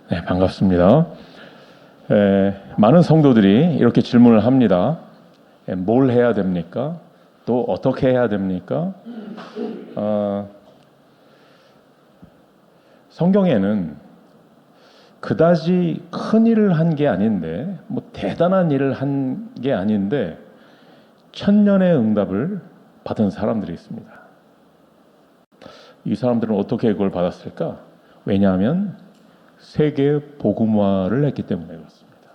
네, 반갑습니다. 많은 성도들이 이렇게 질문을 합니다. 뭘 해야 됩니까? 또 어떻게 해야 됩니까? 성경에는 그다지 큰 일을 한 게 아닌데, 대단한 일을 한 게 아닌데, 천년의 응답을 받은 사람들이 있습니다. 이 사람들은 어떻게 그걸 받았을까? 왜냐하면 세계 복음화를 했기 때문에 그렇습니다.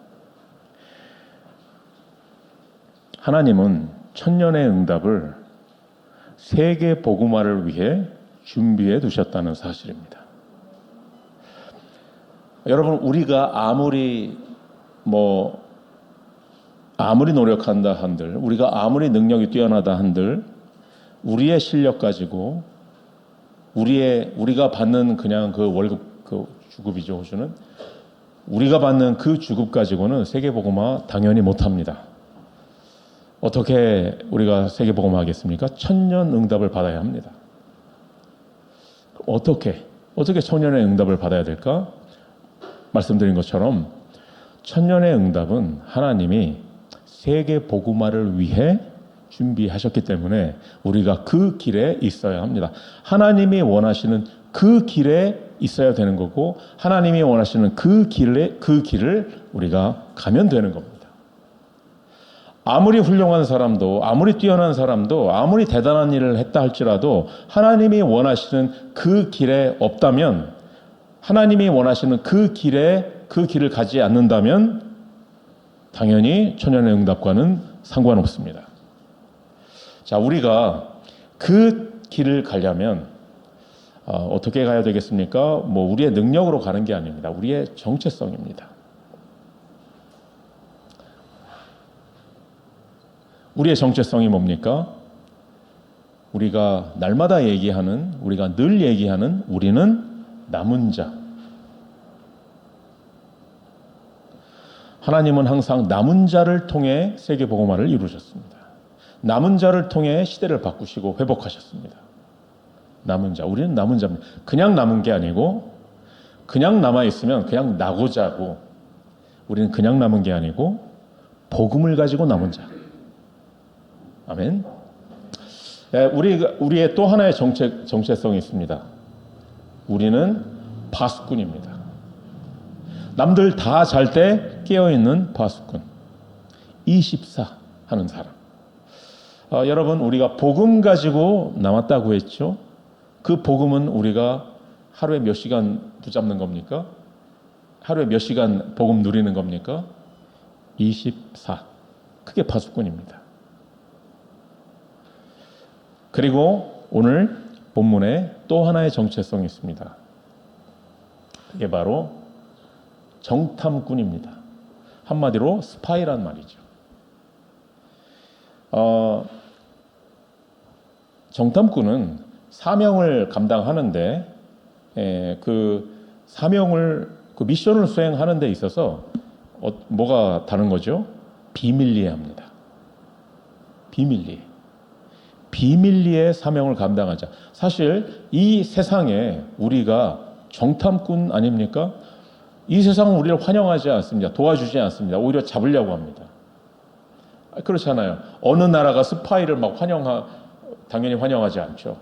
하나님은 천년의 응답을 세계 복음화를 위해 준비해 두셨다는 사실입니다. 여러분, 우리가 아무리 노력한다 한들, 우리가 아무리 능력이 뛰어나다 한들, 우리의 실력 가지고 우리가 받는 그냥 그 월급, 그 주급이죠, 호주는. 우리가 받는 그 주급 가지고는 세계복음화 당연히 못합니다. 어떻게 우리가 세계복음화 하겠습니까? 천년 응답을 받아야 합니다. 어떻게 천년의 응답을 받아야 될까? 말씀드린 것처럼 천년의 응답은 하나님이 세계복음화를 위해 준비하셨기 때문에 우리가 그 길에 있어야 합니다. 하나님이 원하시는 그 길에 있어야 되는 거고, 하나님이 원하시는 그 길을 우리가 가면 되는 겁니다. 아무리 훌륭한 사람도, 아무리 뛰어난 사람도, 아무리 대단한 일을 했다 할지라도 하나님이 원하시는 그 길에 없다면, 하나님이 원하시는 그 길을 가지 않는다면 당연히 천년의 응답과는 상관없습니다. 자, 우리가 그 길을 가려면 어떻게 가야 되겠습니까? 우리의 능력으로 가는 게 아닙니다. 우리의 정체성입니다. 우리의 정체성이 뭡니까? 우리가 날마다 얘기하는, 우리가 늘 얘기하는 우리는 남은 자. 하나님은 항상 남은 자를 통해 세계복음화를 이루셨습니다. 남은 자를 통해 시대를 바꾸시고 회복하셨습니다. 남은 자, 우리는 남은 자입니다. 그냥 남은 게 아니고, 그냥 남아있으면 그냥 나고자 하고, 우리는 그냥 남은 게 아니고 복음을 가지고 남은 자. 아멘. 우리의 또 하나의 정체성이 있습니다. 우리는 파수꾼입니다. 남들 다 잘 때 깨어있는 파수꾼. 24 하는 사람. 여러분, 우리가 복음 가지고 남았다고 했죠? 그 복음은 우리가 하루에 몇 시간 붙잡는 겁니까? 하루에 몇 시간 복음 누리는 겁니까? 24. 그게 파수꾼입니다. 그리고 오늘 본문에 또 하나의 정체성이 있습니다. 그게 바로 정탐꾼입니다. 한마디로 스파이란 말이죠. 정탐꾼은 사명을 감당하는데, 그 사명을, 그 미션을 수행하는 데 있어서 뭐가 다른 거죠? 비밀리에 합니다. 비밀리에 사명을 감당하자. 사실 이 세상에 우리가 정탐꾼 아닙니까? 이 세상은 우리를 환영하지 않습니다. 도와주지 않습니다. 오히려 잡으려고 합니다. 그렇잖아요. 어느 나라가 스파이를 당연히 환영하지 않죠.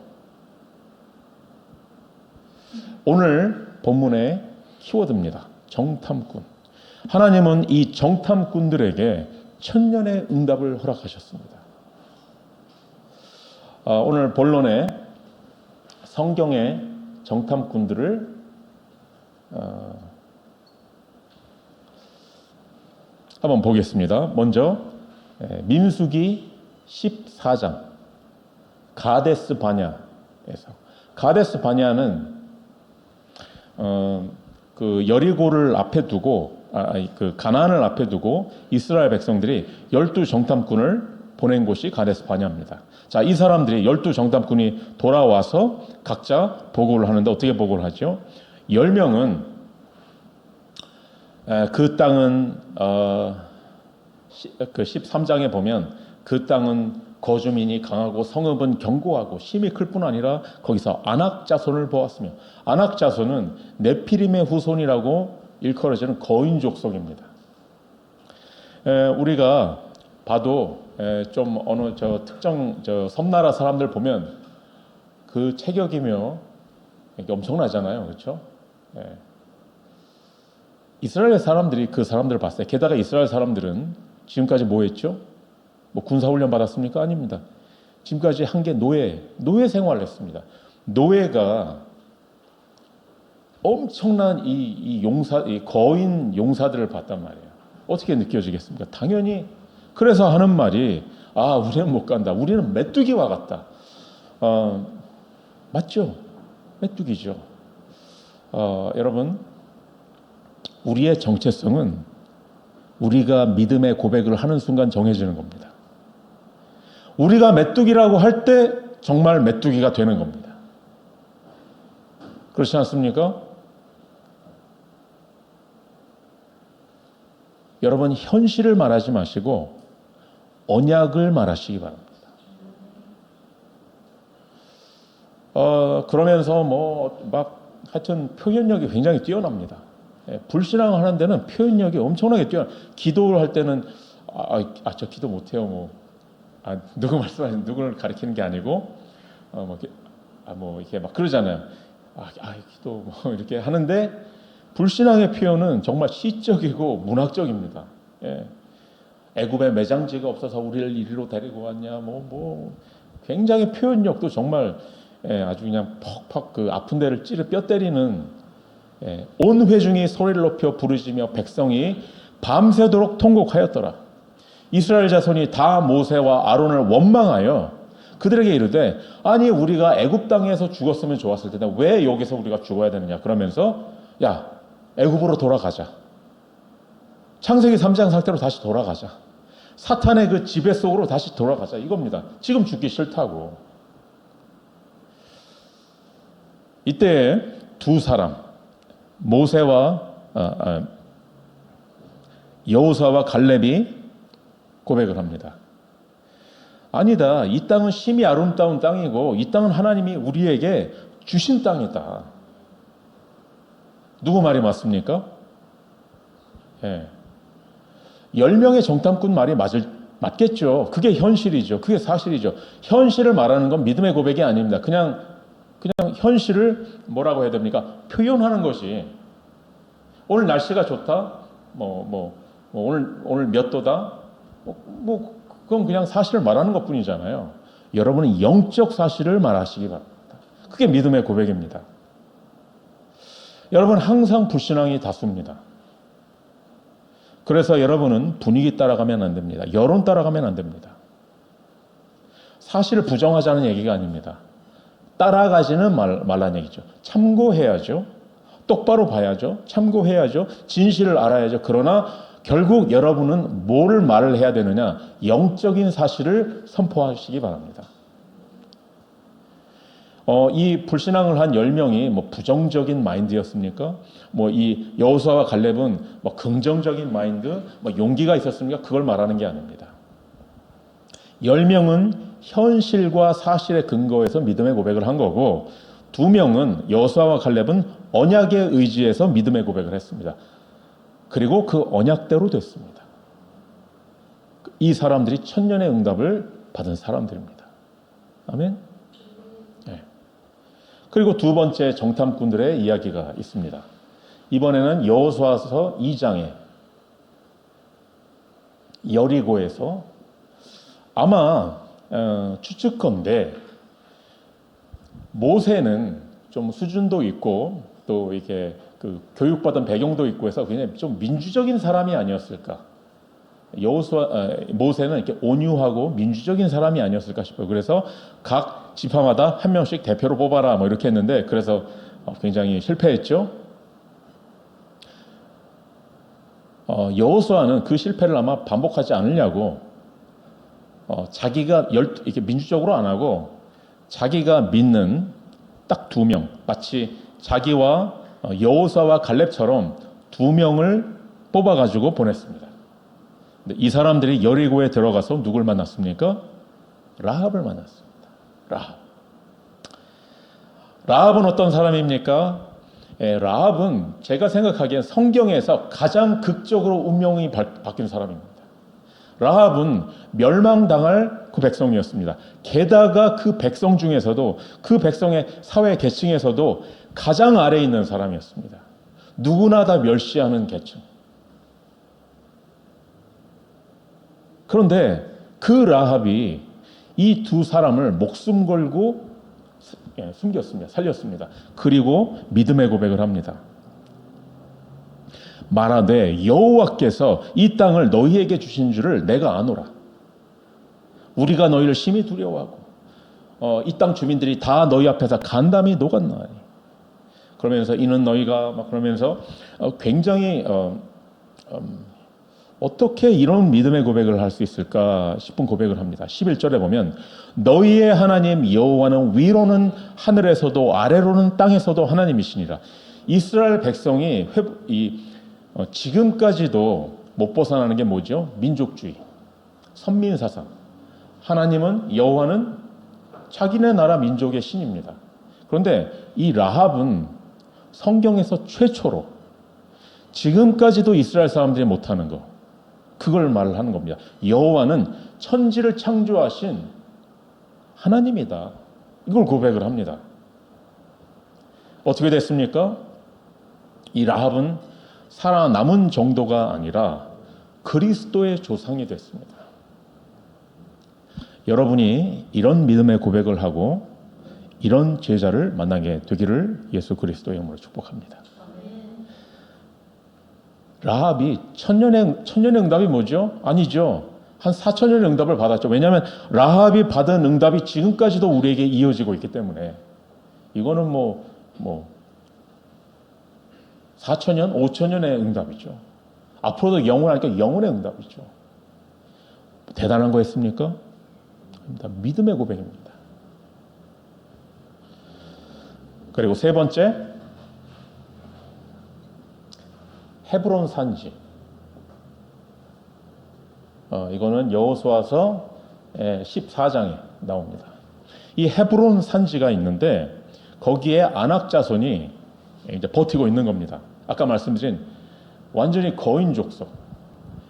오늘 본문의 키워드입니다. 정탐꾼. 하나님은 이 정탐꾼들에게 천년의 응답을 허락하셨습니다. 오늘 본론에 성경의 정탐꾼들을 한번 보겠습니다. 먼저 민수기 14장 가데스 바냐에서, 가데스 바냐는 그 여리고를 앞에 두고, 그 가나안을 앞에 두고 이스라엘 백성들이 12 정탐꾼을 보낸 곳이 가데스 바냐입니다. 자, 이 사람들이 12 정탐꾼이 돌아와서 각자 보고를 하는데 어떻게 보고를 하죠? 10명은 그 땅은 그 13장에 보면 그 땅은 거주민이 강하고 성읍은 견고하고 힘이 클 뿐 아니라 거기서 아낙 자손을 보았으며, 아낙 자손은 네피림의 후손이라고 일컬어지는 거인 족속입니다. 우리가 봐도 좀 어느 특정 섬나라 사람들 보면 그 체격이며 이게 엄청나잖아요, 그렇죠? 이스라엘 사람들이 그 사람들을 봤어요. 게다가 이스라엘 사람들은 지금까지 뭐 했죠? 뭐 군사훈련 받았습니까? 아닙니다. 지금까지 한 게 노예 생활을 했습니다. 노예가 엄청난 이 거인 용사들을 봤단 말이에요. 어떻게 느껴지겠습니까? 당연히 그래서 하는 말이 우리는 못 간다. 우리는 메뚜기와 같다. 맞죠? 메뚜기죠. 여러분, 우리의 정체성은 우리가 믿음의 고백을 하는 순간 정해지는 겁니다. 우리가 메뚜기라고 할 때 정말 메뚜기가 되는 겁니다. 그렇지 않습니까? 여러분, 현실을 말하지 마시고 언약을 말하시기 바랍니다. 그러면서 하여튼 표현력이 굉장히 뛰어납니다. 불신앙을 하는 데는 표현력이 엄청나게 기도를 할 때는 저 기도 못해요. 누구 말씀하시는 누구를 가리키는 게 아니고 이렇게 막 그러잖아요. 기도 이렇게 하는데 불신앙의 표현은 정말 시적이고 문학적입니다. 애굽에 매장지가 없어서 우리를 이리로 데리고 왔냐, 굉장히 표현력도 정말 아주 그냥 퍽퍽 그 아픈 데를 뼈 때리는 온 회중이 소리를 높여 부르짖으며 백성이 밤새도록 통곡하였더라. 이스라엘 자손이 다 모세와 아론을 원망하여 그들에게 이르되 아니 우리가 애굽 땅에서 죽었으면 좋았을 텐데 왜 여기서 우리가 죽어야 되느냐 그러면서 야 애굽으로 돌아가자. 창세기 3장 상태로 다시 돌아가자. 사탄의 그 지배 속으로 다시 돌아가자 이겁니다. 지금 죽기 싫다고. 이때 두 사람 모세와 여호수아와 갈렙이 고백을 합니다. 아니다. 이 땅은 심히 아름다운 땅이고 이 땅은 하나님이 우리에게 주신 땅이다. 누구 말이 맞습니까? 10명의 정탐꾼 말이 맞겠죠. 그게 현실이죠. 그게 사실이죠. 현실을 말하는 건 믿음의 고백이 아닙니다. 그냥 현실을 뭐라고 해야 됩니까? 표현하는 것이 오늘 날씨가 좋다. 오늘 몇 도다. 그건 그냥 사실을 말하는 것뿐이잖아요. 여러분은 영적 사실을 말하시기 바랍니다. 그게 믿음의 고백입니다. 여러분 항상 불신앙이 다수입니다. 그래서 여러분은 분위기 따라가면 안 됩니다. 여론 따라가면 안 됩니다. 사실을 부정하자는 얘기가 아닙니다. 따라가지는 말라는 얘기죠. 참고해야죠. 똑바로 봐야죠. 참고해야죠. 진실을 알아야죠. 그러나 결국 여러분은 뭐를 말을 해야 되느냐? 영적인 사실을 선포하시기 바랍니다. 이 불신앙을 한 10명이 부정적인 마인드였습니까? 이 여호수아와 갈렙은 긍정적인 마인드, 용기가 있었습니까? 그걸 말하는 게 아닙니다. 10명은 현실과 사실에 근거해서 믿음의 고백을 한 거고 2명은 여호수아와 갈렙은 언약에 의지해서 믿음의 고백을 했습니다. 그리고 그 언약대로 됐습니다. 이 사람들이 천년의 응답을 받은 사람들입니다. 아멘. 네. 그리고 두 번째 정탐꾼들의 이야기가 있습니다. 이번에는 여호수아서 2장에 여리고에서 아마 추측컨대 모세는 좀 수준도 있고 또 이렇게 그 교육받은 배경도 있고 해서 그냥 좀 민주적인 사람이 아니었을까. 모세는 이렇게 온유하고 민주적인 사람이 아니었을까 싶어요. 그래서 각 지파마다 한 명씩 대표로 뽑아라 이렇게 했는데 그래서 굉장히 실패했죠. 여호수아는 그 실패를 아마 반복하지 않으려고 자기가 이렇게 민주적으로 안 하고 자기가 믿는 딱 2명, 마치 자기와 여호수아와 갈렙처럼 2명을 뽑아가지고 보냈습니다. 근데 이 사람들이 여리고에 들어가서 누굴 만났습니까? 라합을 만났습니다. 라합은 어떤 사람입니까? 라합은 제가 생각하기엔 성경에서 가장 극적으로 운명이 바뀐 사람입니다. 라합은 멸망당할 그 백성이었습니다. 게다가 그 백성 중에서도 그 백성의 사회 계층에서도 가장 아래에 있는 사람이었습니다. 누구나 다 멸시하는 계층. 그런데 그 라합이 이 두 사람을 목숨 걸고 숨겼습니다. 살렸습니다. 그리고 믿음의 고백을 합니다. 말하되 여호와께서 이 땅을 너희에게 주신 줄을 내가 아노라. 우리가 너희를 심히 두려워하고 이 땅 주민들이 다 너희 앞에서 간담이 녹았나니. 그러면서 이는 너희가 막 그러면서 굉장히 어떻게 이런 믿음의 고백을 할 수 있을까 싶은 고백을 합니다. 11절에 보면 너희의 하나님 여호와는 위로는 하늘에서도 아래로는 땅에서도 하나님이시니라. 이스라엘 백성이 지금까지도 못 벗어나는 게 뭐죠? 민족주의, 선민사상. 하나님은 여호와는 자기네 나라 민족의 신입니다. 그런데 이 라합은 성경에서 최초로 지금까지도 이스라엘 사람들이 못하는 거, 그걸 말하는 겁니다. 여호와는 천지를 창조하신 하나님이다. 이걸 고백을 합니다. 어떻게 됐습니까? 이 라합은 살아남은 정도가 아니라 그리스도의 조상이 됐습니다. 여러분이 이런 믿음의 고백을 하고 이런 제자를 만나게 되기를 예수 그리스도의 이름으로 축복합니다. 라합이 천년의 응답이 뭐죠? 아니죠. 한 4천년의 응답을 받았죠. 왜냐하면 라합이 받은 응답이 지금까지도 우리에게 이어지고 있기 때문에 이거는 4천년, 5천년의 응답이죠. 앞으로도 영원하니까 영원의 응답이죠. 대단한 거 했습니까? 믿음의 고백입니다. 그리고 세 번째, 헤브론 산지. 이거는 여호수아서 14장에 나옵니다. 이 헤브론 산지가 있는데 거기에 아낙 자손이 이제 버티고 있는 겁니다. 아까 말씀드린 완전히 거인 족속.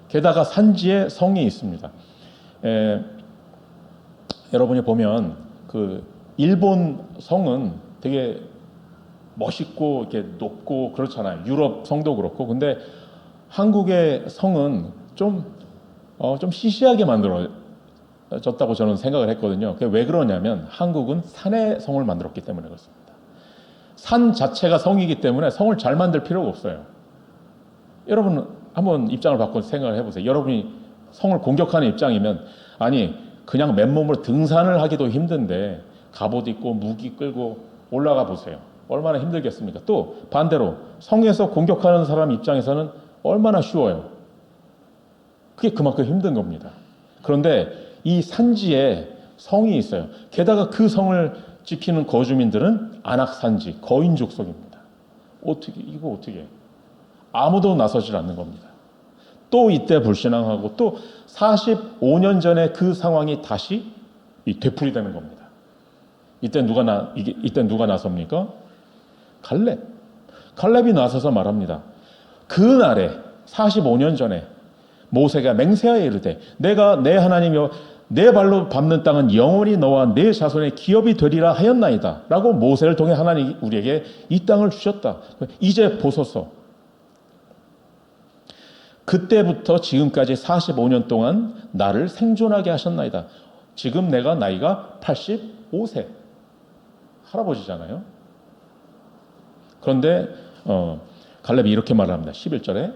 게다가 산지에 성이 있습니다. 여러분이 보면 그 일본 성은 되게 멋있고 이렇게 높고 그렇잖아요. 유럽 성도 그렇고. 근데 한국의 성은 좀 시시하게 만들어졌다고 저는 생각을 했거든요. 그게 왜 그러냐면 한국은 산의 성을 만들었기 때문에 그렇습니다. 산 자체가 성이기 때문에 성을 잘 만들 필요가 없어요. 여러분 한번 입장을 바꿔서 생각을 해보세요. 여러분이 성을 공격하는 입장이면 아니 그냥 맨몸으로 등산을 하기도 힘든데 갑옷 입고 무기 끌고 올라가 보세요. 얼마나 힘들겠습니까? 또 반대로 성에서 공격하는 사람 입장에서는 얼마나 쉬워요. 그게 그만큼 힘든 겁니다. 그런데 이 산지에 성이 있어요. 게다가 그 성을 지키는 거주민들은 아낙산지, 거인 족속입니다. 어떻게 아무도 나서질 않는 겁니다. 또 이때 불신앙하고 또 45년 전에 그 상황이 다시 되풀이되는 겁니다. 이때 누가 나섭니까? 갈렙이 나서서 말합니다. 그날에 45년 전에 모세가 맹세하여 이르되 내가 내 하나님이여 내 발로 밟는 땅은 영원히 너와 내 자손의 기업이 되리라 하였나이다 라고 모세를 통해 하나님이 우리에게 이 땅을 주셨다. 이제 보소서. 그때부터 지금까지 45년 동안 나를 생존하게 하셨나이다. 지금 내가 나이가 85세 할아버지잖아요. 그런데 갈렙이 이렇게 말합니다. 11절에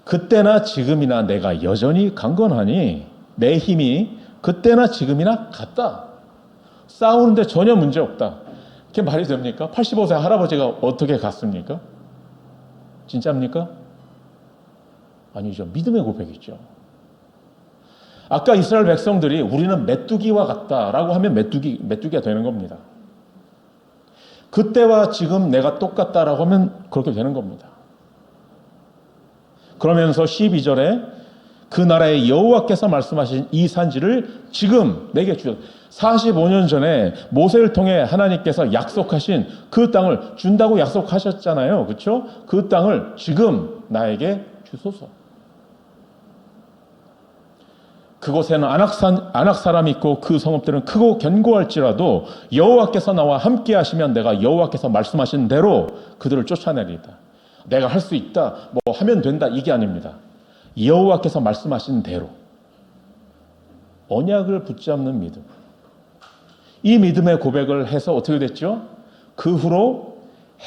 그때나 지금이나 내가 여전히 강건하니 내 힘이 그때나 지금이나 같다. 싸우는데 전혀 문제 없다. 그게 말이 됩니까? 85세 할아버지가 어떻게 갔습니까? 진짜입니까? 아니죠. 믿음의 고백이죠. 아까 이스라엘 백성들이 우리는 메뚜기와 같다라고 하면 메뚜기가 되는 겁니다. 그때와 지금 내가 똑같다라고 하면 그렇게 되는 겁니다. 그러면서 12절에 그 나라의 여호와께서 말씀하신 이 산지를 지금 내게 주셨다. 45년 전에 모세를 통해 하나님께서 약속하신 그 땅을 준다고 약속하셨잖아요. 그렇죠? 그 땅을 지금 나에게 주소서. 그곳에는 안악 사람이 있고 그 성읍들은 크고 견고할지라도 여호와께서 나와 함께 하시면 내가 여호와께서 말씀하신 대로 그들을 쫓아내리이다. 내가 할 수 있다, 뭐 하면 된다, 이게 아닙니다. 여호와께서 말씀하신 대로 언약을 붙잡는 믿음. 이 믿음의 고백을 해서 어떻게 됐죠? 그 후로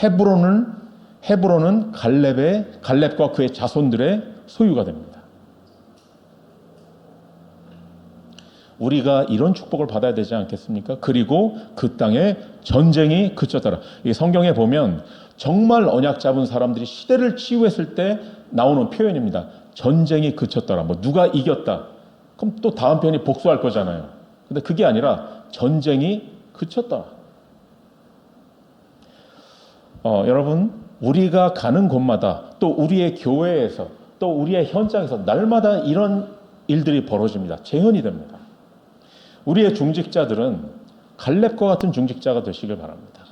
헤브론은 갈렙과 그의 자손들의 소유가 됩니다. 우리가 이런 축복을 받아야 되지 않겠습니까? 그리고 그 땅에 전쟁이 그쳤더라. 이 성경에 보면 정말 언약 잡은 사람들이 시대를 치유했을 때 나오는 표현입니다. 전쟁이 그쳤더라. 뭐 누가 이겼다. 그럼 또 다음 편이 복수할 거잖아요. 근데 그게 아니라 전쟁이 그쳤더라. 여러분, 우리가 가는 곳마다 또 우리의 교회에서 또 우리의 현장에서 날마다 이런 일들이 벌어집니다. 재현이 됩니다. 우리의 중직자들은 갈렙과 같은 중직자가 되시길 바랍니다.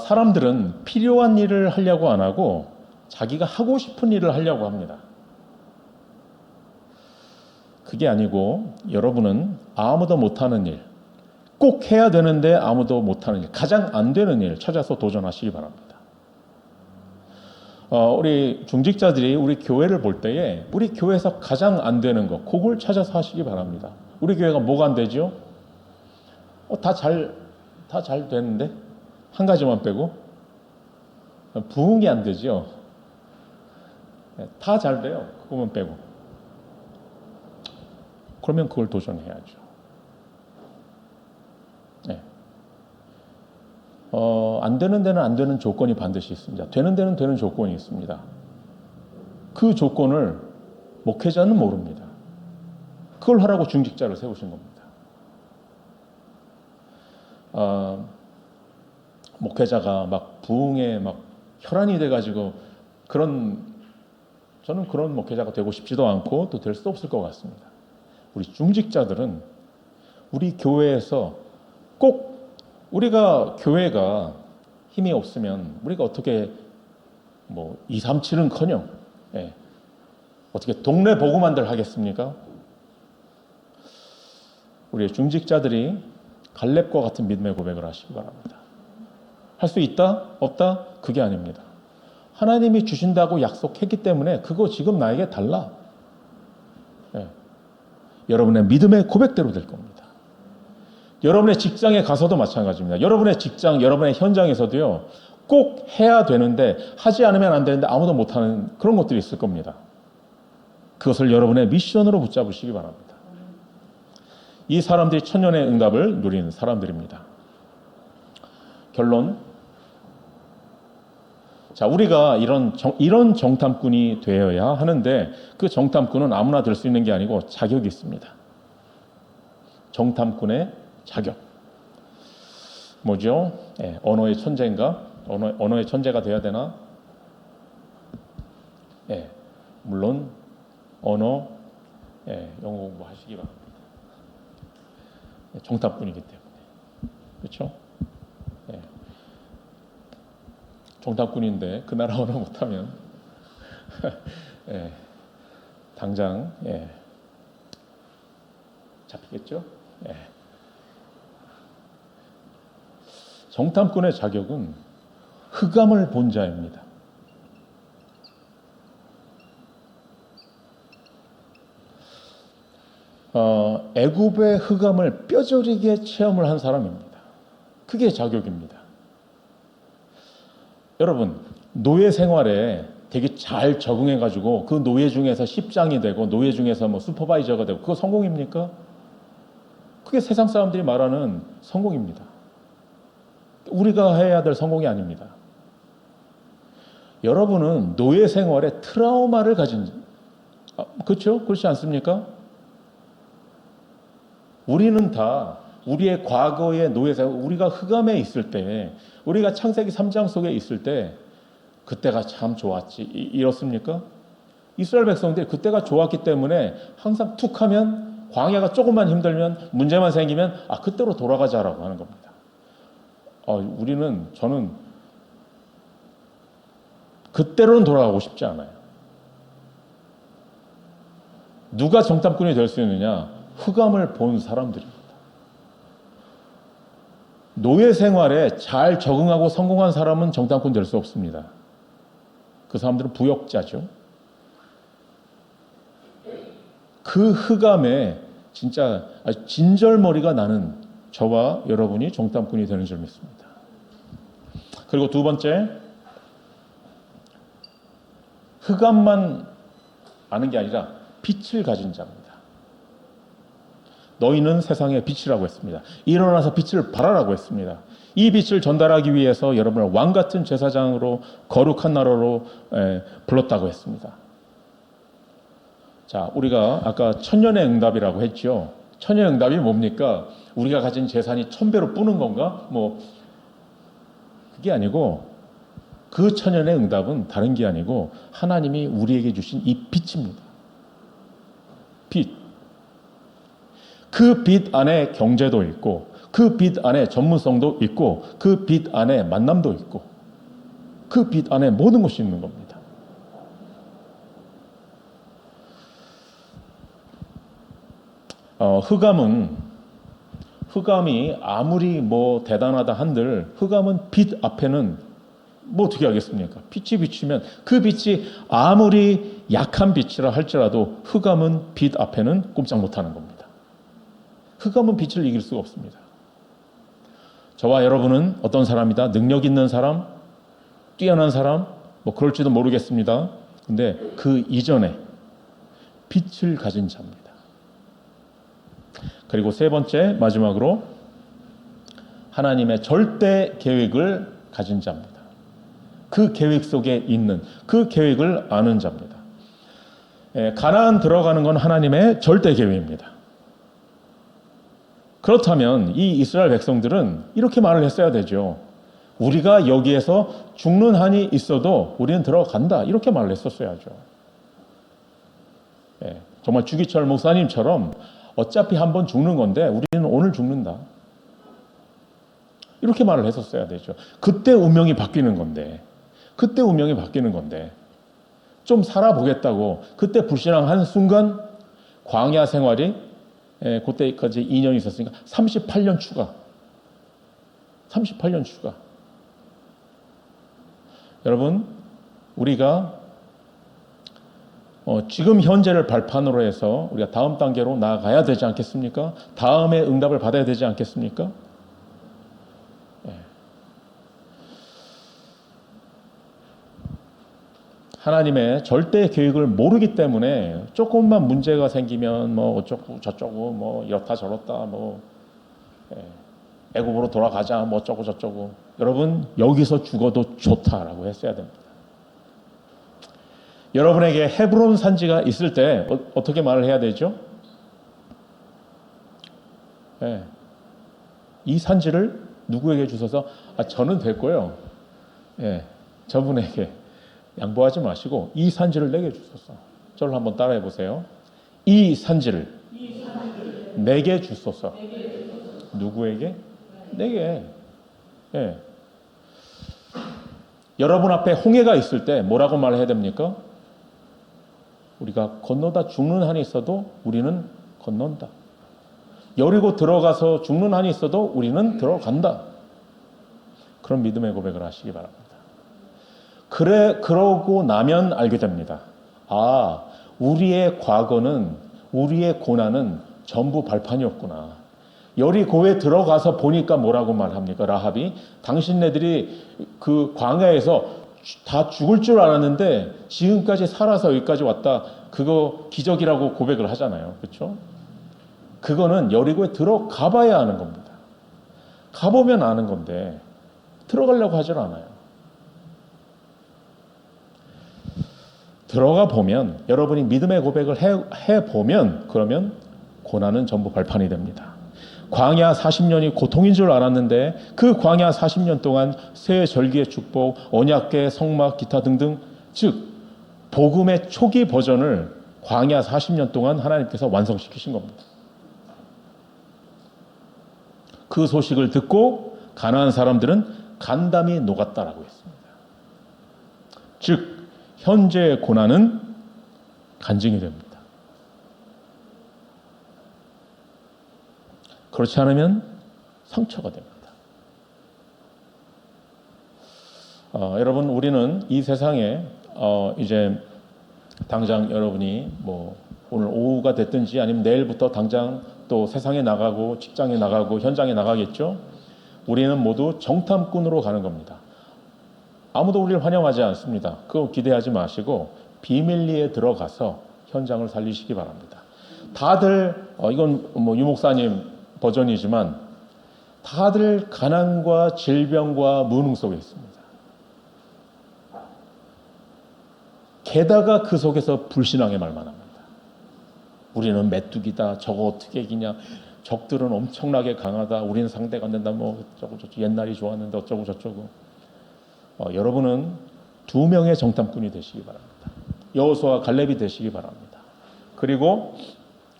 사람들은 필요한 일을 하려고 안 하고 자기가 하고 싶은 일을 하려고 합니다. 그게 아니고 여러분은 아무도 못하는 일, 꼭 해야 되는데 아무도 못하는 일, 가장 안 되는 일 찾아서 도전하시기 바랍니다. 우리 중직자들이 우리 교회를 볼 때에 우리 교회에서 가장 안 되는 거, 그걸 찾아서 하시기 바랍니다. 우리 교회가 뭐가 안 되죠? 다 잘 되는데? 한 가지만 빼고? 부흥이 안 되죠? 다 잘 돼요. 그것만 빼고. 그러면 그걸 도전해야죠. 네. 안 되는 데는 안 되는 조건이 반드시 있습니다. 되는 데는 되는 조건이 있습니다. 그 조건을 목회자는 모릅니다. 그걸 하라고 중직자를 세우신 겁니다. 목회자가 막 부흥에 막 혈안이 돼가지고 저는 그런 목회자가 되고 싶지도 않고 또 될 수 없을 것 같습니다. 우리 중직자들은 우리 교회에서 꼭 우리가 교회가 힘이 없으면 우리가 어떻게 237은커녕 어떻게 동네 복음만들 하겠습니까? 우리 중직자들이 갈렙과 같은 믿음의 고백을 하시기 바랍니다. 할 수 있다? 없다? 그게 아닙니다. 하나님이 주신다고 약속했기 때문에 그거 지금 나에게 달라. 여러분의 믿음의 고백대로 될 겁니다. 여러분의 직장에 가서도 마찬가지입니다. 여러분의 직장, 여러분의 현장에서도요, 꼭 해야 되는데 하지 않으면 안 되는데 아무도 못하는 그런 것들이 있을 겁니다. 그것을 여러분의 미션으로 붙잡으시기 바랍니다. 이 사람들이 천년의 응답을 누리는 사람들입니다. 결론. 자, 우리가 이런 정탐꾼이 되어야 하는데 그 정탐꾼은 아무나 될 수 있는 게 아니고 자격이 있습니다. 정탐꾼의 자격. 뭐죠? 언어의 천재인가? 언어의 천재가 돼야 되나? 물론 언어, 영어 공부하시기 바랍니다. 정탐꾼이기 때문에. 그렇죠? 정탐꾼인데 그 나라 언어 못하면 당장 잡히겠죠? 정탐꾼의 자격은 흑암을 본 자입니다. 애굽의 흑암을 뼈저리게 체험을 한 사람입니다. 그게 자격입니다. 여러분, 노예 생활에 되게 잘 적응해가지고 그 노예 중에서 십장이 되고 노예 중에서 슈퍼바이저가 되고 그거 성공입니까? 그게 세상 사람들이 말하는 성공입니다. 우리가 해야 될 성공이 아닙니다. 여러분은 노예 생활에 트라우마를 그렇죠? 그렇지 않습니까? 우리는 다 우리의 과거의 노예 생활, 우리가 흑암에 있을 때, 우리가 창세기 3장 속에 있을 때 그때가 참 좋았지. 이렇습니까? 이스라엘 백성들이 그때가 좋았기 때문에 항상 툭하면 광야가 조금만 힘들면 문제만 생기면 그때로 돌아가자라고 하는 겁니다. 저는 그때로는 돌아가고 싶지 않아요. 누가 정탐꾼이 될 수 있느냐? 흑암을 본 사람들입니다. 노예 생활에 잘 적응하고 성공한 사람은 정탐꾼 될 수 없습니다. 그 사람들은 부역자죠. 그 흑암에 진짜 진절머리가 나는 저와 여러분이 정탐꾼이 되는 줄 믿습니다. 그리고 두 번째, 흑암만 아는 게 아니라 빛을 가진 자입니다. 너희는 세상의 빛이라고 했습니다. 일어나서 빛을 발하라고 했습니다. 이 빛을 전달하기 위해서 여러분을 왕같은 제사장으로 거룩한 나라로 불렀다고 했습니다. 자, 우리가 아까 천년의 응답이라고 했죠. 천년의 응답이 뭡니까? 우리가 가진 재산이 1000배로 뿌는 건가? 그게 아니고, 그 천년의 응답은 다른 게 아니고 하나님이 우리에게 주신 이 빛입니다. 빛. 그 빛 안에 경제도 있고, 그 빛 안에 전문성도 있고, 그 빛 안에 만남도 있고, 그 빛 안에 모든 것이 있는 겁니다. 흑암이 아무리 대단하다 한들 흑암은 빛 앞에는 어떻게 하겠습니까? 빛이 비치면 그 빛이 아무리 약한 빛이라 할지라도 흑암은 빛 앞에는 꼼짝 못하는 겁니다. 흑암은 빛을 이길 수가 없습니다. 저와 여러분은 어떤 사람이다? 능력 있는 사람, 뛰어난 사람, 그럴지도 모르겠습니다. 근데 그 이전에 빛을 가진 자입니다. 그리고 세 번째, 마지막으로 하나님의 절대 계획을 가진 자입니다. 그 계획 속에 있는, 그 계획을 아는 자입니다. 가나안 들어가는 건 하나님의 절대 계획입니다. 그렇다면 이 이스라엘 백성들은 이렇게 말을 했어야 되죠. 우리가 여기에서 죽는 한이 있어도 우리는 들어간다. 이렇게 말을 했었어야죠. 정말 주기철 목사님처럼 어차피 한번 죽는 건데 우리는 오늘 죽는다. 이렇게 말을 했었어야 되죠. 그때 운명이 바뀌는 건데, 좀 살아보겠다고 그때 불신앙한 순간 광야 생활이 그때까지 2년이 있었으니까 38년 추가. 여러분, 우리가 지금 현재를 발판으로 해서 우리가 다음 단계로 나아가야 되지 않겠습니까? 다음에 응답을 받아야 되지 않겠습니까? 하나님의 절대 계획을 모르기 때문에 조금만 문제가 생기면 어쩌고 저쩌고 이렇다 저렇다 애굽으로 돌아가자 어쩌고 저쩌고. 여러분, 여기서 죽어도 좋다라고 했어야 됩니다. 여러분에게 헤브론 산지가 있을 때 어떻게 말을 해야 되죠? 이 산지를 누구에게 주셔서 저는 됐고요. 저분에게 양보하지 마시고 이 산지를 내게 주소서. 저를 한번 따라해 보세요. 이 산지를 내게 주소서. 누구에게? 내게. 여러분 앞에 홍해가 있을 때 뭐라고 말해야 됩니까? 우리가 건너다 죽는 한이 있어도 우리는 건넌다. 여리고 들어가서 죽는 한이 있어도 우리는 들어간다. 그런 믿음의 고백을 하시기 바랍니다. 그러고 나면 알게 됩니다. 우리의 과거는, 우리의 고난은 전부 발판이었구나. 여리고에 들어가서 보니까 뭐라고 말합니까? 라합이 당신네들이 그 광야에서 다 죽을 줄 알았는데 지금까지 살아서 여기까지 왔다. 그거 기적이라고 고백을 하잖아요. 그렇죠? 그거는 여리고에 들어가 봐야 아는 겁니다. 가보면 아는 건데 들어가려고 하질 않아요. 들어가 보면, 여러분이 믿음의 고백을 해보면, 그러면 고난은 전부 발판이 됩니다. 광야 40년이 고통인 줄 알았는데 그 광야 40년 동안 새 절기의 축복, 언약궤, 성막, 기타 등등, 즉 복음의 초기 버전을 광야 40년 동안 하나님께서 완성시키신 겁니다. 그 소식을 듣고 가나안 사람들은 간담이 녹았다라고 했습니다. 즉 현재의 고난은 간증이 됩니다. 그렇지 않으면 상처가 됩니다. 여러분, 우리는 이 세상에 이제 당장 여러분이 뭐 오늘 오후가 됐든지 아니면 내일부터 당장 또 세상에 나가고 직장에 나가고 현장에 나가겠죠. 우리는 모두 정탐꾼으로 가는 겁니다. 아무도 우리를 환영하지 않습니다. 그거 기대하지 마시고 비밀리에 들어가서 현장을 살리시기 바랍니다. 다들 이건 뭐 유목사님 버전이지만 다들 가난과 질병과 무능 속에 있습니다. 게다가 그 속에서 불신앙의 말만 합니다. 우리는 메뚜기다. 저거 어떻게 이기냐. 적들은 엄청나게 강하다. 우리는 상대가 안 된다. 뭐 어쩌고 저쩌고 옛날이 좋았는데 어쩌고 저쩌고. 여러분은 2명의 정탐꾼이 되시기 바랍니다. 여호수아와 갈렙이 되시기 바랍니다. 그리고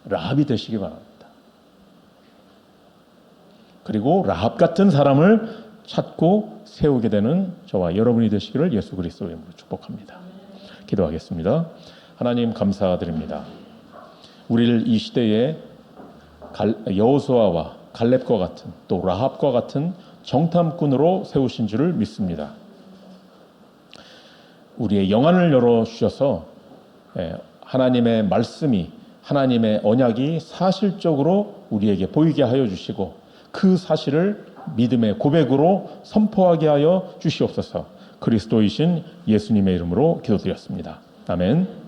라합이 되시기 바랍니다. 그리고 라합 같은 사람을 찾고 세우게 되는 저와 여러분이 되시기를 예수 그리스도의 이름으로 축복합니다. 기도하겠습니다. 하나님 감사드립니다. 우리를 이 시대에 여호수아와 갈렙과 같은 또 라합과 같은 정탐꾼으로 세우신 줄을 믿습니다. 우리의 영안을 열어주셔서 하나님의 말씀이 하나님의 언약이 사실적으로 우리에게 보이게 하여 주시고 그 사실을 믿음의 고백으로 선포하게 하여 주시옵소서. 그리스도이신 예수님의 이름으로 기도드렸습니다. 아멘.